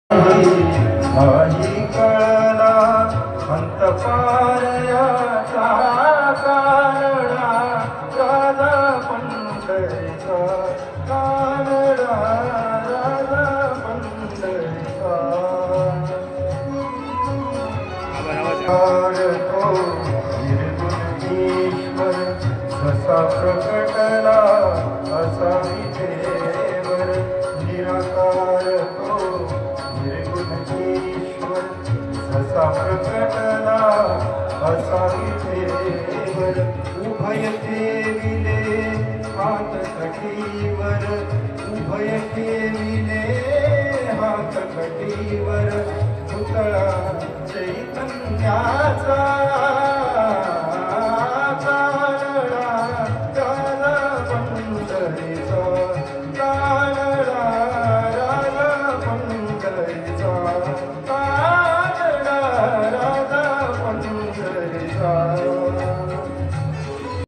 काही कळला अंत पारयाचा कानडा राजा पंढरीचा कानडा राजा पंढरीचा तो निर्गुणेश्वर जसा प्रकटला असा विधेवर निराकार तो निर्गुणेश्वर जसा प्रकटला असा विधेवर उभय ठेविले हात कटीवर उभय ठेविले हात कटीवर